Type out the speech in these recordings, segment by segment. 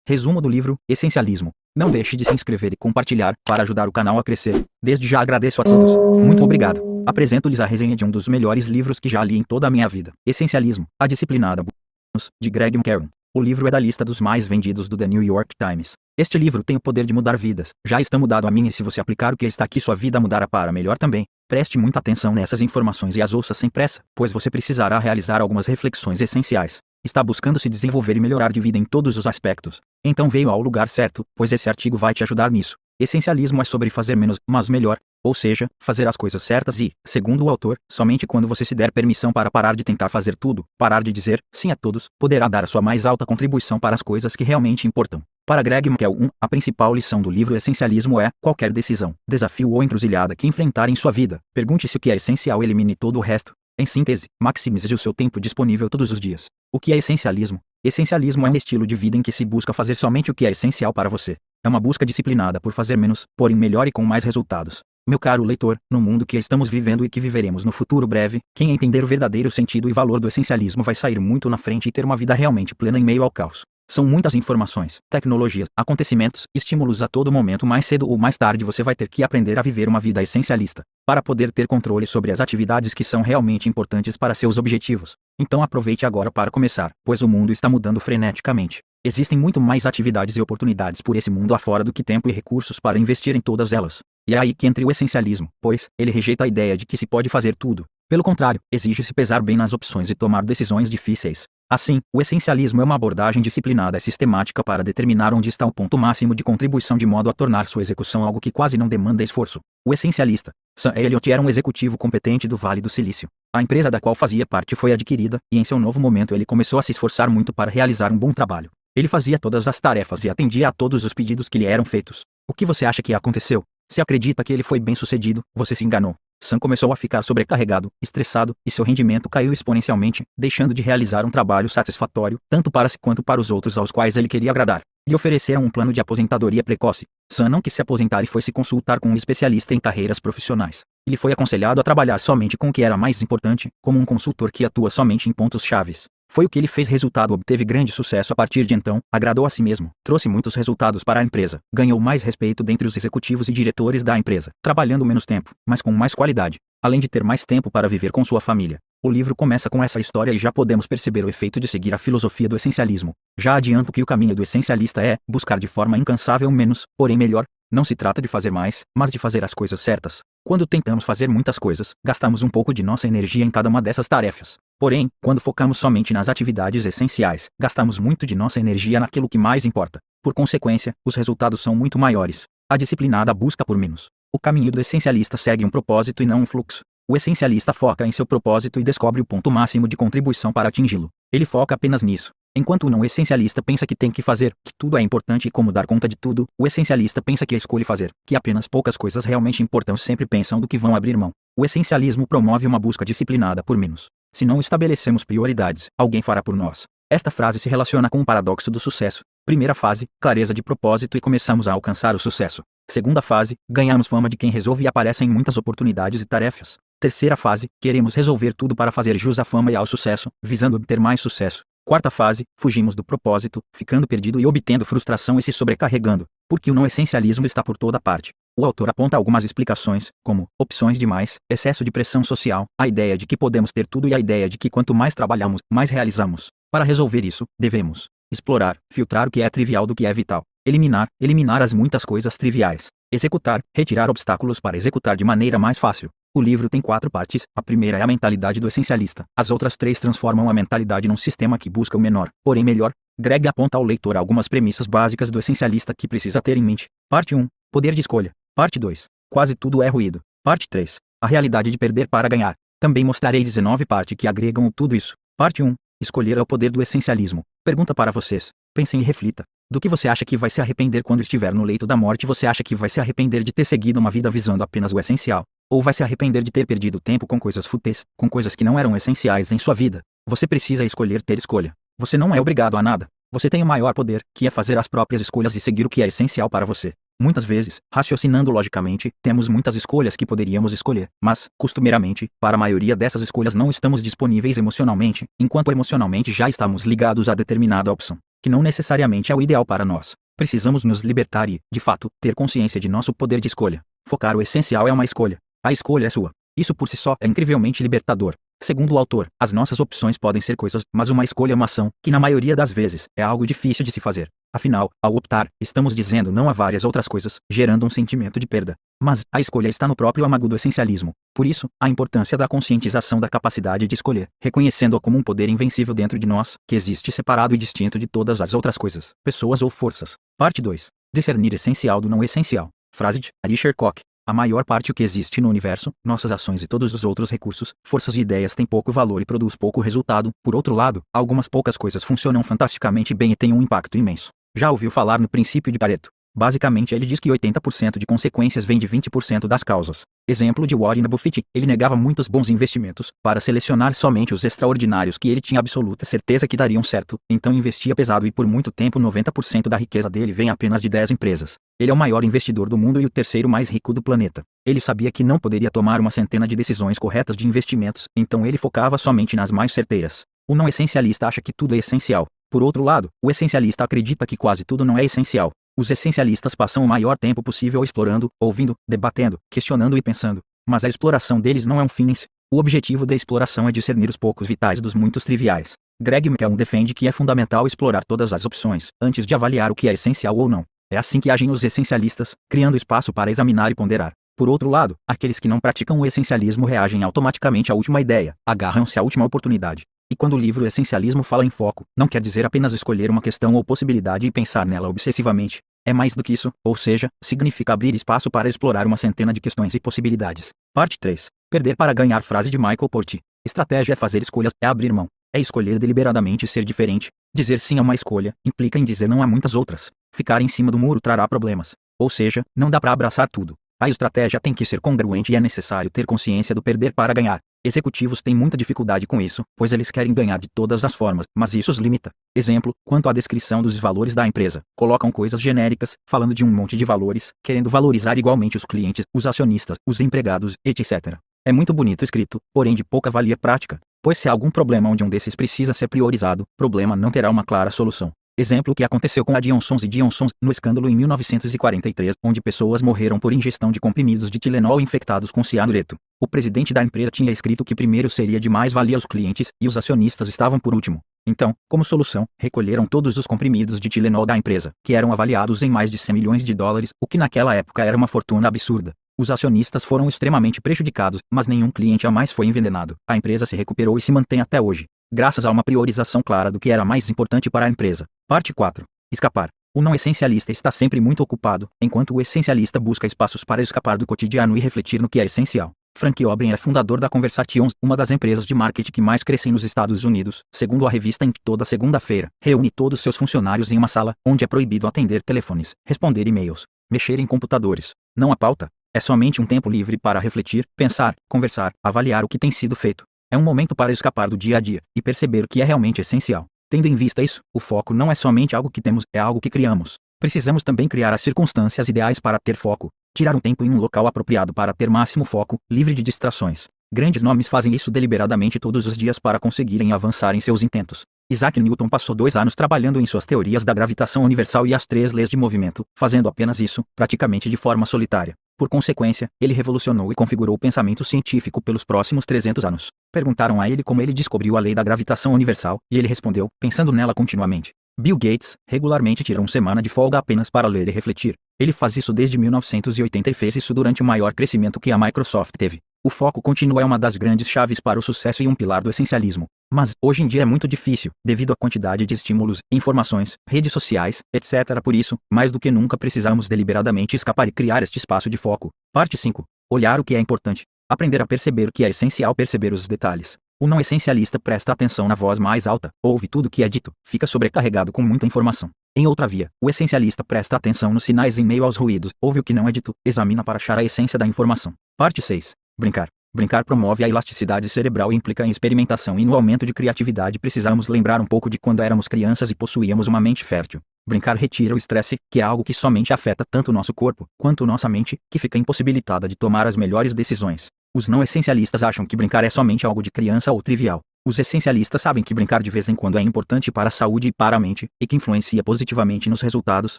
Resumo do livro: Essencialismo. Não deixe de se inscrever e compartilhar para ajudar o canal a crescer. Desde já agradeço a todos. Muito obrigado. Apresento-lhes a resenha de um dos melhores livros que já li em toda a minha vida. Essencialismo, a Disciplinada Bônus, de Greg McKeown. O livro é da lista dos mais vendidos do The New York Times. Este livro tem o poder de mudar vidas. Já está mudado a minha e se você aplicar o que está aqui sua vida mudará para melhor também. Preste muita atenção nessas informações e as ouça sem pressa, pois você precisará realizar algumas reflexões essenciais. Está buscando se desenvolver e melhorar de vida em todos os aspectos. Então veio ao lugar certo, pois esse artigo vai te ajudar nisso. Essencialismo é sobre fazer menos, mas melhor. Ou seja, fazer as coisas certas e, segundo o autor, somente quando você se der permissão para parar de tentar fazer tudo, parar de dizer sim a todos, poderá dar a sua mais alta contribuição para as coisas que realmente importam. Para Greg McKeown, a principal lição do livro Essencialismo é: qualquer decisão, desafio ou encruzilhada que enfrentar em sua vida, pergunte-se o que é essencial e elimine todo o resto. Em síntese, maximize o seu tempo disponível todos os dias. O que é essencialismo? Essencialismo é um estilo de vida em que se busca fazer somente o que é essencial para você. É uma busca disciplinada por fazer menos, porém melhor e com mais resultados. Meu caro leitor, no mundo que estamos vivendo e que viveremos no futuro breve, quem entender o verdadeiro sentido e valor do essencialismo vai sair muito na frente e ter uma vida realmente plena em meio ao caos. São muitas informações, tecnologias, acontecimentos, estímulos a todo momento. Mais cedo ou mais tarde você vai ter que aprender a viver uma vida essencialista, para poder ter controle sobre as atividades que são realmente importantes para seus objetivos. Então aproveite agora para começar, pois o mundo está mudando freneticamente. Existem muito mais atividades e oportunidades por esse mundo afora do que tempo e recursos para investir em todas elas. E é aí que entra o essencialismo, pois ele rejeita a ideia de que se pode fazer tudo. Pelo contrário, exige-se pesar bem nas opções e tomar decisões difíceis. Assim, o essencialismo é uma abordagem disciplinada e sistemática para determinar onde está o ponto máximo de contribuição de modo a tornar sua execução algo que quase não demanda esforço. O essencialista, Sam Elliott, era um executivo competente do Vale do Silício. A empresa da qual fazia parte foi adquirida, e em seu novo momento ele começou a se esforçar muito para realizar um bom trabalho. Ele fazia todas as tarefas e atendia a todos os pedidos que lhe eram feitos. O que você acha que aconteceu? Se acredita que ele foi bem sucedido, você se enganou. Sam começou a ficar sobrecarregado, estressado, e seu rendimento caiu exponencialmente, deixando de realizar um trabalho satisfatório, tanto para si quanto para os outros aos quais ele queria agradar. Lhe ofereceram um plano de aposentadoria precoce. Sam não quis se aposentar e foi se consultar com um especialista em carreiras profissionais. Ele foi aconselhado a trabalhar somente com o que era mais importante, como um consultor que atua somente em pontos chaves. Foi o que ele fez. Resultado: obteve grande sucesso a partir de então, agradou a si mesmo, trouxe muitos resultados para a empresa, ganhou mais respeito dentre os executivos e diretores da empresa, trabalhando menos tempo, mas com mais qualidade, além de ter mais tempo para viver com sua família. O livro começa com essa história e já podemos perceber o efeito de seguir a filosofia do essencialismo. Já adianto que o caminho do essencialista é buscar de forma incansável menos, porém melhor. Não se trata de fazer mais, mas de fazer as coisas certas. Quando tentamos fazer muitas coisas, gastamos um pouco de nossa energia em cada uma dessas tarefas. Porém, quando focamos somente nas atividades essenciais, gastamos muito de nossa energia naquilo que mais importa. Por consequência, os resultados são muito maiores. A disciplinada busca por menos. O caminho do essencialista segue um propósito e não um fluxo. O essencialista foca em seu propósito e descobre o ponto máximo de contribuição para atingi-lo. Ele foca apenas nisso. Enquanto o não essencialista pensa que tem que fazer, que tudo é importante e como dar conta de tudo, o essencialista pensa que escolhe fazer, que apenas poucas coisas realmente importam. Sempre pensam do que vão abrir mão. O essencialismo promove uma busca disciplinada por menos. Se não estabelecemos prioridades, alguém fará por nós. Esta frase se relaciona com o paradoxo do sucesso. Primeira fase, clareza de propósito e começamos a alcançar o sucesso. Segunda fase, ganhamos fama de quem resolve e aparecem muitas oportunidades e tarefas. Terceira fase, queremos resolver tudo para fazer jus à fama e ao sucesso, visando obter mais sucesso. Quarta fase, fugimos do propósito, ficando perdido e obtendo frustração e se sobrecarregando, porque o não essencialismo está por toda parte. O autor aponta algumas explicações, como opções demais, excesso de pressão social, a ideia de que podemos ter tudo e a ideia de que quanto mais trabalhamos, mais realizamos. Para resolver isso, devemos explorar, filtrar o que é trivial do que é vital, eliminar as muitas coisas triviais, executar, retirar obstáculos para executar de maneira mais fácil. O livro tem 4 partes. A primeira é a mentalidade do essencialista. As outras 3 transformam a mentalidade num sistema que busca o menor, porém melhor. Greg aponta ao leitor algumas premissas básicas do essencialista que precisa ter em mente. Parte 1. Poder de escolha. Parte 2. Quase tudo é ruído. Parte 3. A realidade de perder para ganhar. Também mostrarei 19 partes que agregam tudo isso. Parte 1. Escolher é o poder do essencialismo. Pergunta para vocês. Pensem e reflita. Do que você acha que vai se arrepender quando estiver no leito da morte? Você acha que vai se arrepender de ter seguido uma vida visando apenas o essencial? Ou vai se arrepender de ter perdido tempo com coisas fúteis, com coisas que não eram essenciais em sua vida? Você precisa escolher ter escolha. Você não é obrigado a nada. Você tem o maior poder, que é fazer as próprias escolhas e seguir o que é essencial para você. Muitas vezes, raciocinando logicamente, temos muitas escolhas que poderíamos escolher, mas, costumeiramente, para a maioria dessas escolhas não estamos disponíveis emocionalmente, enquanto emocionalmente já estamos ligados a determinada opção. que não necessariamente é o ideal para nós. Precisamos nos libertar e, de fato, ter consciência de nosso poder de escolha. Focar o essencial é uma escolha. A escolha é sua. Isso por si só é incrivelmente libertador. Segundo o autor, as nossas opções podem ser coisas, mas uma escolha é uma ação, que na maioria das vezes, é algo difícil de se fazer. Afinal, ao optar, estamos dizendo não a várias outras coisas, gerando um sentimento de perda. Mas, a escolha está no próprio âmago do essencialismo. Por isso, a importância da conscientização da capacidade de escolher, reconhecendo-a como um poder invencível dentro de nós, que existe separado e distinto de todas as outras coisas, pessoas ou forças. Parte 2. Discernir essencial do não essencial. Frase de Richard Koch. A maior parte do que existe no universo, nossas ações e todos os outros recursos, forças e ideias têm pouco valor e produz pouco resultado. Por outro lado, algumas poucas coisas funcionam fantasticamente bem e têm um impacto imenso. Já ouviu falar no princípio de Pareto? Basicamente ele diz que 80% de consequências vem de 20% das causas. Exemplo de Warren Buffett, ele negava muitos bons investimentos, para selecionar somente os extraordinários que ele tinha absoluta certeza que dariam certo, então investia pesado e por muito tempo 90% da riqueza dele vem apenas de 10 empresas. Ele é o maior investidor do mundo e o terceiro mais rico do planeta. Ele sabia que não poderia tomar uma centena de decisões corretas de investimentos, então ele focava somente nas mais certeiras. O não essencialista acha que tudo é essencial. Por outro lado, o essencialista acredita que quase tudo não é essencial. Os essencialistas passam o maior tempo possível explorando, ouvindo, debatendo, questionando e pensando. Mas a exploração deles não é um fim em si. O objetivo da exploração é discernir os poucos vitais dos muitos triviais. Greg McKeown defende que é fundamental explorar todas as opções, antes de avaliar o que é essencial ou não. É assim que agem os essencialistas, criando espaço para examinar e ponderar. Por outro lado, aqueles que não praticam o essencialismo reagem automaticamente à última ideia, agarram-se à última oportunidade. E quando o livro Essencialismo fala em foco, não quer dizer apenas escolher uma questão ou possibilidade e pensar nela obsessivamente. É mais do que isso, ou seja, significa abrir espaço para explorar uma centena de questões e possibilidades. Parte 3. Perder para ganhar. Frase de Michael Porte. Estratégia é fazer escolhas, é abrir mão. É escolher deliberadamente ser diferente. Dizer sim a uma escolha, implica em dizer não a muitas outras. Ficar em cima do muro trará problemas. Ou seja, não dá para abraçar tudo. A estratégia tem que ser congruente e é necessário ter consciência do perder para ganhar. Executivos têm muita dificuldade com isso, pois eles querem ganhar de todas as formas, mas isso os limita. Exemplo, quanto à descrição dos valores da empresa, colocam coisas genéricas, falando de um monte de valores, querendo valorizar igualmente os clientes, os acionistas, os empregados, etc. É muito bonito escrito, porém de pouca valia prática, pois se há algum problema onde um desses precisa ser priorizado, problema não terá uma clara solução. Exemplo que aconteceu com a Johnsons & Johnson no escândalo em 1943, onde pessoas morreram por ingestão de comprimidos de Tilenol infectados com cianureto. O presidente da empresa tinha escrito que primeiro seria de mais valia aos clientes, e os acionistas estavam por último. Então, como solução, recolheram todos os comprimidos de Tilenol da empresa, que eram avaliados em mais de 100 milhões de dólares, o que naquela época era uma fortuna absurda. Os acionistas foram extremamente prejudicados, mas nenhum cliente jamais foi envenenado. A empresa se recuperou e se mantém até hoje, graças a uma priorização clara do que era mais importante para a empresa. Parte 4. Escapar. O não essencialista está sempre muito ocupado, enquanto o essencialista busca espaços para escapar do cotidiano e refletir no que é essencial. Frank O'Brien é fundador da Conversations, uma das empresas de marketing que mais crescem nos Estados Unidos. Segundo a revista Inc., toda segunda-feira, reúne todos seus funcionários em uma sala, onde é proibido atender telefones, responder e-mails, mexer em computadores. Não há pauta. É somente um tempo livre para refletir, pensar, conversar, avaliar o que tem sido feito. É um momento para escapar do dia a dia e perceber o que é realmente essencial. Tendo em vista isso, o foco não é somente algo que temos, é algo que criamos. Precisamos também criar as circunstâncias ideais para ter foco. Tirar um tempo em um local apropriado para ter máximo foco, livre de distrações. Grandes nomes fazem isso deliberadamente todos os dias para conseguirem avançar em seus intentos. Isaac Newton passou 2 anos trabalhando em suas teorias da gravitação universal e as 3 leis de movimento, fazendo apenas isso, praticamente de forma solitária. Por consequência, ele revolucionou e configurou o pensamento científico pelos próximos 300 anos. Perguntaram a ele como ele descobriu a lei da gravitação universal, e ele respondeu, pensando nela continuamente. Bill Gates regularmente tira uma semana de folga apenas para ler e refletir. Ele faz isso desde 1980 e fez isso durante o maior crescimento que a Microsoft teve. O foco contínuo é uma das grandes chaves para o sucesso e um pilar do essencialismo. Mas, hoje em dia é muito difícil, devido à quantidade de estímulos, informações, redes sociais, etc. Por isso, mais do que nunca precisamos deliberadamente escapar e criar este espaço de foco. Parte 5. Olhar o que é importante. Aprender a perceber o que é essencial, perceber os detalhes. O não essencialista presta atenção na voz mais alta, ouve tudo o que é dito, fica sobrecarregado com muita informação. Em outra via, o essencialista presta atenção nos sinais em meio aos ruídos, ouve o que não é dito, examina para achar a essência da informação. Parte 6. Brincar. Brincar promove a elasticidade cerebral e implica em experimentação e no aumento de criatividade. Precisamos lembrar um pouco de quando éramos crianças e possuíamos uma mente fértil. Brincar retira o estresse, que é algo que somente afeta tanto nosso corpo, quanto nossa mente, que fica impossibilitada de tomar as melhores decisões. Os não essencialistas acham que brincar é somente algo de criança ou trivial. Os essencialistas sabem que brincar de vez em quando é importante para a saúde e para a mente, e que influencia positivamente nos resultados,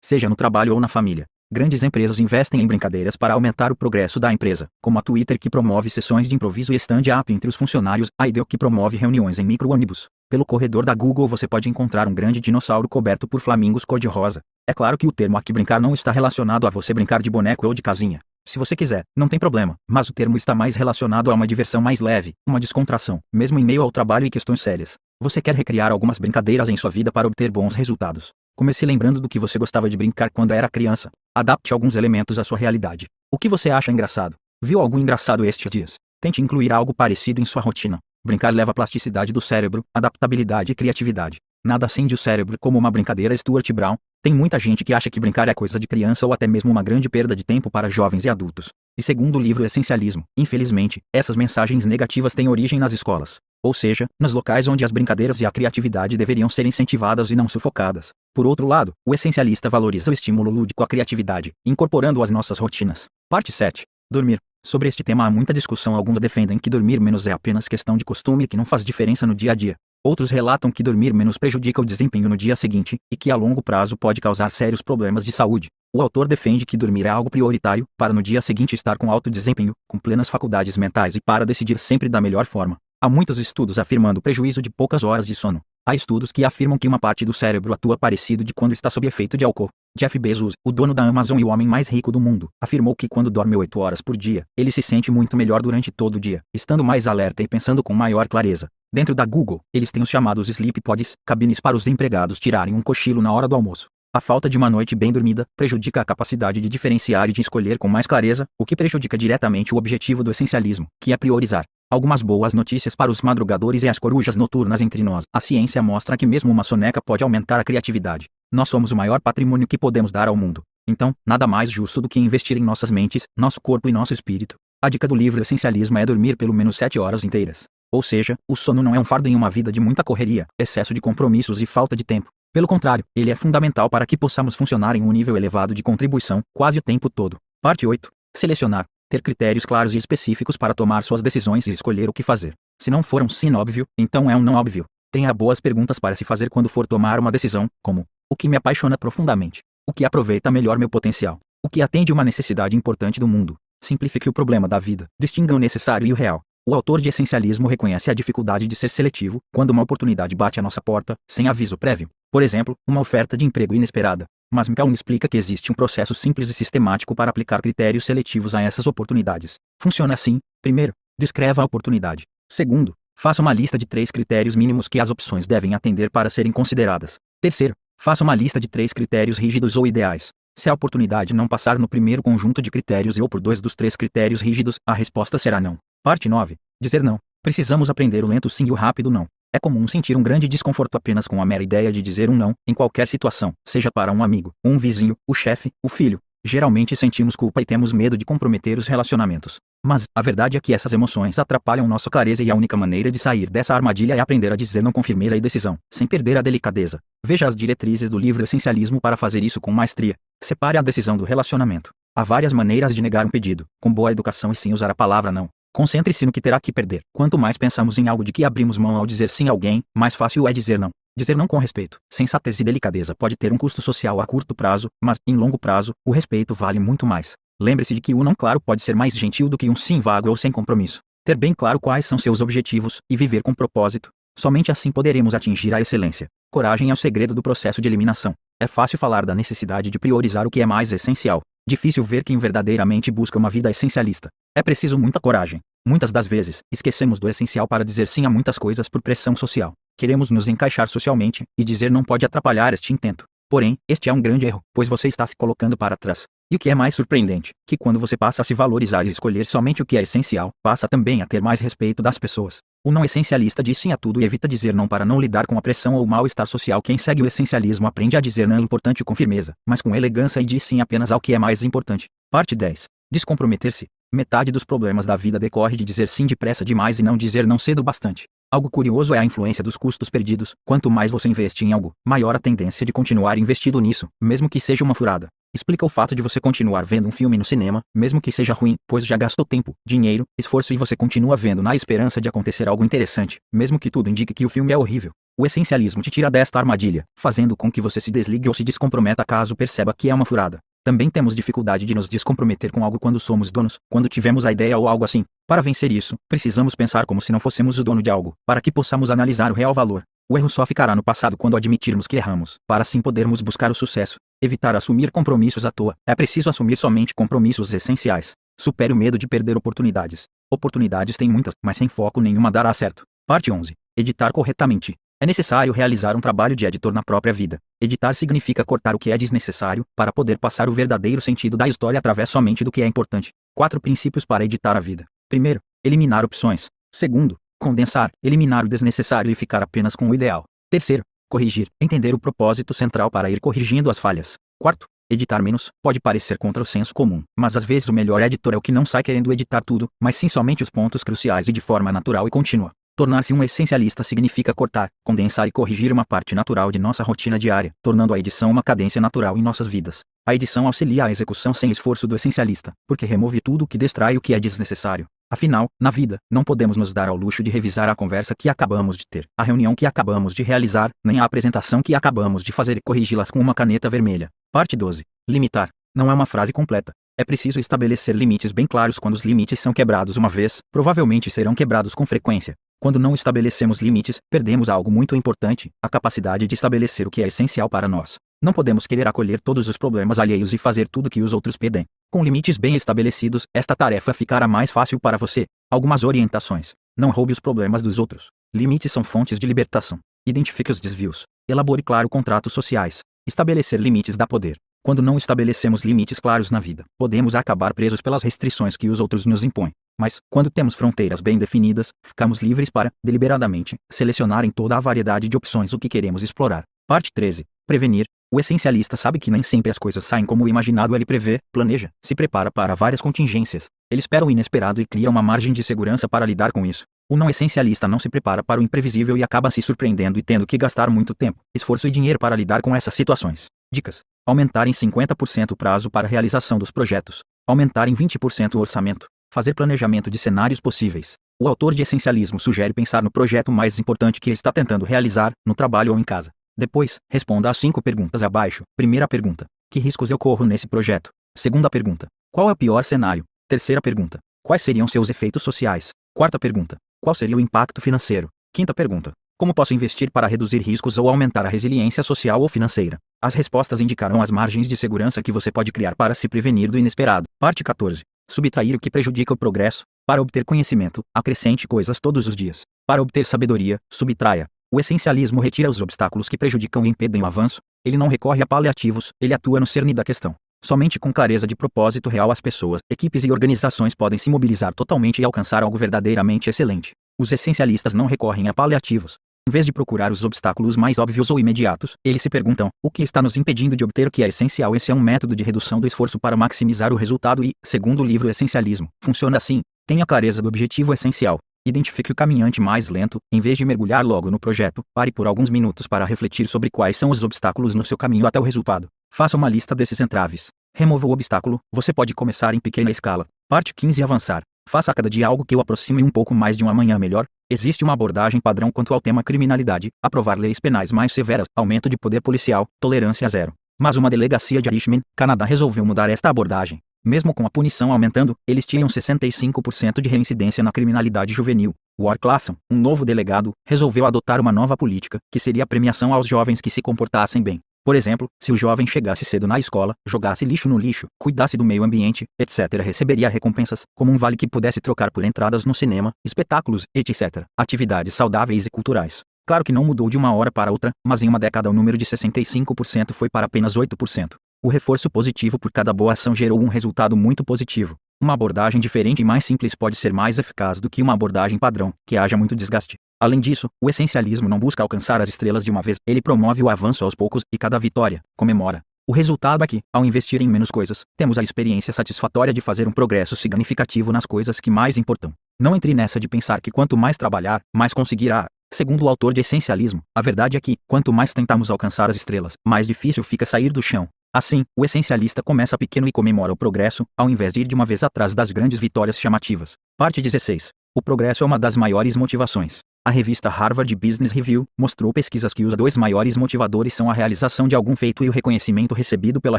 seja no trabalho ou na família. Grandes empresas investem em brincadeiras para aumentar o progresso da empresa, como a Twitter, que promove sessões de improviso e stand-up entre os funcionários, a IDEO, que promove reuniões em micro-ônibus. Pelo corredor da Google você pode encontrar um grande dinossauro coberto por flamingos cor-de-rosa. É claro que o termo aqui brincar não está relacionado a você brincar de boneco ou de casinha. Se você quiser, não tem problema, mas o termo está mais relacionado a uma diversão mais leve, uma descontração, mesmo em meio ao trabalho e questões sérias. Você quer recriar algumas brincadeiras em sua vida para obter bons resultados. Comece lembrando do que você gostava de brincar quando era criança. Adapte alguns elementos à sua realidade. O que você acha engraçado? Viu algo engraçado estes dias? Tente incluir algo parecido em sua rotina. Brincar leva a plasticidade do cérebro, adaptabilidade e criatividade. Nada acende o cérebro como uma brincadeira. Stuart Brown. Tem muita gente que acha que brincar é coisa de criança ou até mesmo uma grande perda de tempo para jovens e adultos. E segundo o livro Essencialismo, infelizmente, essas mensagens negativas têm origem nas escolas. Ou seja, nos locais onde as brincadeiras e a criatividade deveriam ser incentivadas e não sufocadas. Por outro lado, o essencialista valoriza o estímulo lúdico à criatividade, incorporando-o às nossas rotinas. Parte 7. Dormir. Sobre este tema há muita discussão. Alguns defendem que dormir menos é apenas questão de costume e que não faz diferença no dia a dia. Outros relatam que dormir menos prejudica o desempenho no dia seguinte, e que a longo prazo pode causar sérios problemas de saúde. O autor defende que dormir é algo prioritário, para no dia seguinte estar com alto desempenho, com plenas faculdades mentais e para decidir sempre da melhor forma. Há muitos estudos afirmando o prejuízo de poucas horas de sono. Há estudos que afirmam que uma parte do cérebro atua parecido de quando está sob efeito de álcool. Jeff Bezos, o dono da Amazon e o homem mais rico do mundo, afirmou que quando dorme 8 horas por dia, ele se sente muito melhor durante todo o dia, estando mais alerta e pensando com maior clareza. Dentro da Google, eles têm os chamados Sleep Pods, cabines para os empregados tirarem um cochilo na hora do almoço. A falta de uma noite bem dormida prejudica a capacidade de diferenciar e de escolher com mais clareza, o que prejudica diretamente o objetivo do essencialismo, que é priorizar. Algumas boas notícias para os madrugadores e as corujas noturnas entre nós. A ciência mostra que mesmo uma soneca pode aumentar a criatividade. Nós somos o maior patrimônio que podemos dar ao mundo. Então, nada mais justo do que investir em nossas mentes, nosso corpo e nosso espírito. A dica do livro Essencialismo é dormir pelo menos 7 horas inteiras. Ou seja, o sono não é um fardo em uma vida de muita correria, excesso de compromissos e falta de tempo. Pelo contrário, ele é fundamental para que possamos funcionar em um nível elevado de contribuição, quase o tempo todo. Parte 8. Selecionar. Ter critérios claros e específicos para tomar suas decisões e escolher o que fazer. Se não for um sim óbvio, então é um não óbvio. Tenha boas perguntas para se fazer quando for tomar uma decisão, como: o que me apaixona profundamente? O que aproveita melhor meu potencial? O que atende uma necessidade importante do mundo? Simplifique o problema da vida. Distinga o necessário e o real. O autor de Essencialismo reconhece a dificuldade de ser seletivo quando uma oportunidade bate à nossa porta, sem aviso prévio. Por exemplo, uma oferta de emprego inesperada. Mas McCown explica que existe um processo simples e sistemático para aplicar critérios seletivos a essas oportunidades. Funciona assim: primeiro, descreva a oportunidade. Segundo, faça uma lista de 3 critérios mínimos que as opções devem atender para serem consideradas. Terceiro, faça uma lista de 3 critérios rígidos ou ideais. Se a oportunidade não passar no primeiro conjunto de critérios ou por 2 dos 3 critérios rígidos, a resposta será não. Parte 9. Dizer não. Precisamos aprender o lento sim e o rápido não. É comum sentir um grande desconforto apenas com a mera ideia de dizer um não, em qualquer situação, seja para um amigo, um vizinho, o chefe, o filho. Geralmente sentimos culpa e temos medo de comprometer os relacionamentos. Mas, a verdade é que essas emoções atrapalham nossa clareza e a única maneira de sair dessa armadilha é aprender a dizer não com firmeza e decisão, sem perder a delicadeza. Veja as diretrizes do livro Essencialismo para fazer isso com maestria. Separe a decisão do relacionamento. Há várias maneiras de negar um pedido, com boa educação e sem usar a palavra não. Concentre-se no que terá que perder. Quanto mais pensamos em algo de que abrimos mão ao dizer sim a alguém, mais fácil é dizer não. Dizer não com respeito, sensatez e delicadeza pode ter um custo social a curto prazo, mas, em longo prazo, o respeito vale muito mais. Lembre-se de que o não claro pode ser mais gentil do que um sim vago ou sem compromisso. Ter bem claro quais são seus objetivos e viver com propósito. Somente assim poderemos atingir a excelência. Coragem é o segredo do processo de eliminação. É fácil falar da necessidade de priorizar o que é mais essencial. Difícil ver quem verdadeiramente busca uma vida essencialista. É preciso muita coragem. Muitas das vezes, esquecemos do essencial para dizer sim a muitas coisas por pressão social. Queremos nos encaixar socialmente, e dizer não pode atrapalhar este intento. Porém, este é um grande erro, pois você está se colocando para trás. E o que é mais surpreendente, que quando você passa a se valorizar e escolher somente o que é essencial, passa também a ter mais respeito das pessoas. O não essencialista diz sim a tudo e evita dizer não para não lidar com a pressão ou o mal-estar social. Quem segue o essencialismo aprende a dizer não importante com firmeza, mas com elegância e diz sim apenas ao que é mais importante. Parte 10. Descomprometer-se. Metade dos problemas da vida decorre de dizer sim depressa demais e não dizer não cedo bastante. Algo curioso é a influência dos custos perdidos. Quanto mais você investe em algo, maior a tendência de continuar investido nisso, mesmo que seja uma furada. Explica o fato de você continuar vendo um filme no cinema, mesmo que seja ruim, pois já gastou tempo, dinheiro, esforço e você continua vendo na esperança de acontecer algo interessante, mesmo que tudo indique que o filme é horrível. O essencialismo te tira desta armadilha, fazendo com que você se desligue ou se descomprometa caso perceba que é uma furada. Também temos dificuldade de nos descomprometer com algo quando somos donos, quando tivemos a ideia ou algo assim. Para vencer isso, precisamos pensar como se não fôssemos o dono de algo, para que possamos analisar o real valor. O erro só ficará no passado quando admitirmos que erramos, para assim podermos buscar o sucesso. Evitar assumir compromissos à toa. É preciso assumir somente compromissos essenciais. Supere o medo de perder oportunidades. Oportunidades tem muitas, mas sem foco nenhuma dará certo. Parte 11. Editar corretamente. É necessário realizar um trabalho de editor na própria vida. Editar significa cortar o que é desnecessário, para poder passar o verdadeiro sentido da história através somente do que é importante. 4 princípios para editar a vida. Primeiro, eliminar opções. Segundo, condensar, eliminar o desnecessário e ficar apenas com o ideal. Terceiro, corrigir, entender o propósito central para ir corrigindo as falhas. Quarto, editar menos. Pode parecer contra o senso comum, mas às vezes o melhor editor é o que não sai querendo editar tudo, mas sim somente os pontos cruciais e de forma natural e contínua. Tornar-se um essencialista significa cortar, condensar e corrigir uma parte natural de nossa rotina diária, tornando a edição uma cadência natural em nossas vidas. A edição auxilia a execução sem esforço do essencialista, porque remove tudo o que distrai e o que é desnecessário. Afinal, na vida, não podemos nos dar ao luxo de revisar a conversa que acabamos de ter, a reunião que acabamos de realizar, nem a apresentação que acabamos de fazer e corrigi-las com uma caneta vermelha. Parte 12. Limitar. Não é uma frase completa. É preciso estabelecer limites bem claros. Quando os limites são quebrados uma vez, provavelmente serão quebrados com frequência. Quando não estabelecemos limites, perdemos algo muito importante, a capacidade de estabelecer o que é essencial para nós. Não podemos querer acolher todos os problemas alheios e fazer tudo o que os outros pedem. Com limites bem estabelecidos, esta tarefa ficará mais fácil para você. Algumas orientações. Não roube os problemas dos outros. Limites são fontes de libertação. Identifique os desvios. Elabore claro contratos sociais. Estabelecer limites dá poder. Quando não estabelecemos limites claros na vida, podemos acabar presos pelas restrições que os outros nos impõem. Mas, quando temos fronteiras bem definidas, ficamos livres para, deliberadamente, selecionar em toda a variedade de opções o que queremos explorar. Parte 13. Prevenir. O essencialista sabe que nem sempre as coisas saem como o imaginado. Ele prevê, planeja, se prepara para várias contingências. Ele espera o inesperado e cria uma margem de segurança para lidar com isso. O não essencialista não se prepara para o imprevisível e acaba se surpreendendo e tendo que gastar muito tempo, esforço e dinheiro para lidar com essas situações. Dicas. Aumentar em 50% o prazo para a realização dos projetos. Aumentar em 20% o orçamento. Fazer planejamento de cenários possíveis. O autor de Essencialismo sugere pensar no projeto mais importante que está tentando realizar, no trabalho ou em casa. Depois, responda às 5 perguntas abaixo. Primeira pergunta. Que riscos eu corro nesse projeto? Segunda pergunta. Qual é o pior cenário? Terceira pergunta. Quais seriam seus efeitos sociais? Quarta pergunta. Qual seria o impacto financeiro? Quinta pergunta. Como posso investir para reduzir riscos ou aumentar a resiliência social ou financeira? As respostas indicarão as margens de segurança que você pode criar para se prevenir do inesperado. Parte 14. Subtrair o que prejudica o progresso. Para obter conhecimento, acrescente coisas todos os dias. Para obter sabedoria, subtraia. O essencialismo retira os obstáculos que prejudicam e impedem o avanço. Ele não recorre a paliativos, ele atua no cerne da questão. Somente com clareza de propósito real as pessoas, equipes e organizações podem se mobilizar totalmente e alcançar algo verdadeiramente excelente. Os essencialistas não recorrem a paliativos. Em vez de procurar os obstáculos mais óbvios ou imediatos, eles se perguntam: o que está nos impedindo de obter o que é essencial? Esse é um método de redução do esforço para maximizar o resultado e, segundo o livro Essencialismo, funciona assim. Tenha clareza do objetivo essencial. Identifique o caminhante mais lento. Em vez de mergulhar logo no projeto, pare por alguns minutos para refletir sobre quais são os obstáculos no seu caminho até o resultado. Faça uma lista desses entraves. Remova o obstáculo. Você pode começar em pequena escala. Parte 15. Avançar. Faça a cada dia algo que o aproxime um pouco mais de um amanhã melhor. Existe uma abordagem padrão quanto ao tema criminalidade: aprovar leis penais mais severas, aumento de poder policial, tolerância zero. Mas uma delegacia de Richmond, Canadá resolveu mudar esta abordagem. Mesmo com a punição aumentando, eles tinham 65% de reincidência na criminalidade juvenil. Ward Claflin, um novo delegado, resolveu adotar uma nova política, que seria a premiação aos jovens que se comportassem bem. Por exemplo, se o jovem chegasse cedo na escola, jogasse lixo no lixo, cuidasse do meio ambiente, etc., receberia recompensas, como um vale que pudesse trocar por entradas no cinema, espetáculos, etc., atividades saudáveis e culturais. Claro que não mudou de uma hora para outra, mas em uma década o número de 65% foi para apenas 8%. O reforço positivo por cada boa ação gerou um resultado muito positivo. Uma abordagem diferente e mais simples pode ser mais eficaz do que uma abordagem padrão, que haja muito desgaste. Além disso, o essencialismo não busca alcançar as estrelas de uma vez, ele promove o avanço aos poucos e cada vitória comemora. O resultado é que, ao investir em menos coisas, temos a experiência satisfatória de fazer um progresso significativo nas coisas que mais importam. Não entre nessa de pensar que quanto mais trabalhar, mais conseguirá. Segundo o autor de Essencialismo, a verdade é que, quanto mais tentamos alcançar as estrelas, mais difícil fica sair do chão. Assim, o essencialista começa pequeno e comemora o progresso, ao invés de ir de uma vez atrás das grandes vitórias chamativas. Parte 16. O progresso é uma das maiores motivações. A revista Harvard Business Review mostrou pesquisas que os dois maiores motivadores são a realização de algum feito e o reconhecimento recebido pela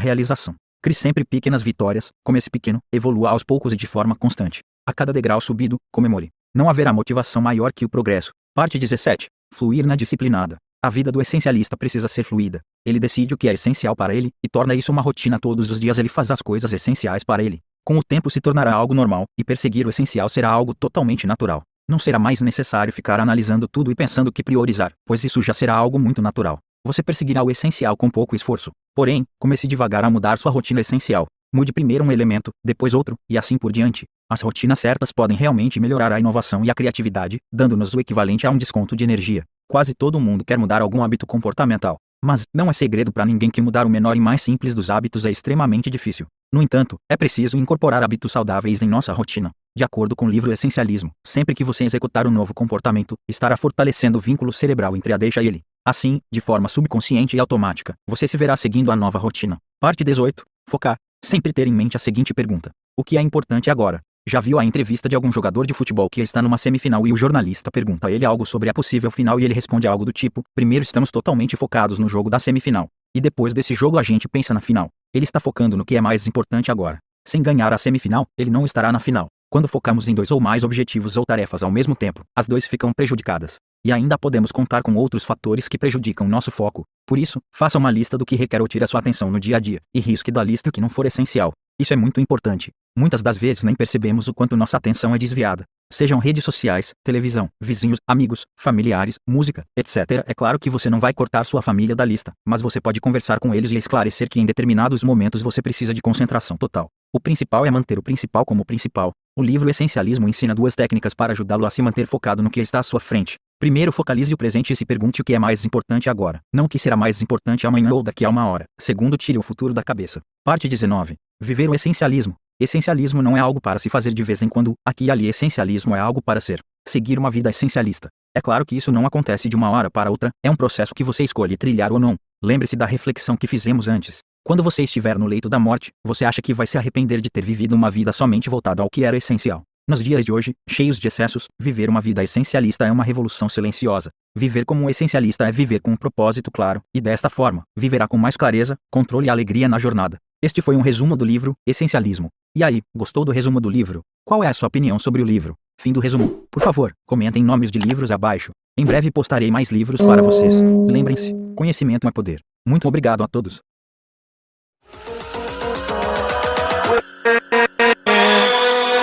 realização. Crie sempre pequenas vitórias, comece pequeno, evolua aos poucos e de forma constante. A cada degrau subido, comemore. Não haverá motivação maior que o progresso. Parte 17. Fluir na disciplinada. A vida do essencialista precisa ser fluida. Ele decide o que é essencial para ele, e torna isso uma rotina todos os dias. Ele faz as coisas essenciais para ele. Com o tempo se tornará algo normal, e perseguir o essencial será algo totalmente natural. Não será mais necessário ficar analisando tudo e pensando o que priorizar, pois isso já será algo muito natural. Você perseguirá o essencial com pouco esforço. Porém, comece devagar a mudar sua rotina essencial. Mude primeiro um elemento, depois outro, e assim por diante. As rotinas certas podem realmente melhorar a inovação e a criatividade, dando-nos o equivalente a um desconto de energia. Quase todo mundo quer mudar algum hábito comportamental. Mas, não é segredo para ninguém que mudar o menor e mais simples dos hábitos é extremamente difícil. No entanto, é preciso incorporar hábitos saudáveis em nossa rotina. De acordo com o livro Essencialismo, sempre que você executar um novo comportamento, estará fortalecendo o vínculo cerebral entre a deixa e ele. Assim, de forma subconsciente e automática, você se verá seguindo a nova rotina. Parte 18. Focar. Sempre ter em mente a seguinte pergunta: o que é importante agora? Já viu a entrevista de algum jogador de futebol que está numa semifinal e o jornalista pergunta a ele algo sobre a possível final e ele responde algo do tipo: primeiro estamos totalmente focados no jogo da semifinal. E depois desse jogo a gente pensa na final. Ele está focando no que é mais importante agora. Sem ganhar a semifinal, ele não estará na final. Quando focamos em dois ou mais objetivos ou tarefas ao mesmo tempo, as duas ficam prejudicadas. E ainda podemos contar com outros fatores que prejudicam nosso foco. Por isso, faça uma lista do que requer ou tire a sua atenção no dia a dia, e risque da lista o que não for essencial. Isso é muito importante. Muitas das vezes nem percebemos o quanto nossa atenção é desviada. Sejam redes sociais, televisão, vizinhos, amigos, familiares, música, etc. É claro que você não vai cortar sua família da lista, mas você pode conversar com eles e esclarecer que em determinados momentos você precisa de concentração total. O principal é manter o principal como principal. O livro Essencialismo ensina duas técnicas para ajudá-lo a se manter focado no que está à sua frente. Primeiro, focalize o presente e se pergunte o que é mais importante agora, não o que será mais importante amanhã ou daqui a uma hora. Segundo, tire o futuro da cabeça. Parte 19. Viver o essencialismo. Essencialismo não é algo para se fazer de vez em quando, aqui e ali. Essencialismo é algo para ser. Seguir uma vida essencialista. É claro que isso não acontece de uma hora para outra, é um processo que você escolhe trilhar ou não. Lembre-se da reflexão que fizemos antes. Quando você estiver no leito da morte, você acha que vai se arrepender de ter vivido uma vida somente voltada ao que era essencial. Nos dias de hoje, cheios de excessos, viver uma vida essencialista é uma revolução silenciosa. Viver como um essencialista é viver com um propósito claro, e desta forma, viverá com mais clareza, controle e alegria na jornada. Este foi um resumo do livro Essencialismo. E aí, gostou do resumo do livro? Qual é a sua opinião sobre o livro? Fim do resumo. Por favor, comentem nomes de livros abaixo. Em breve postarei mais livros para vocês. Lembrem-se, conhecimento é poder. Muito obrigado a todos.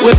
With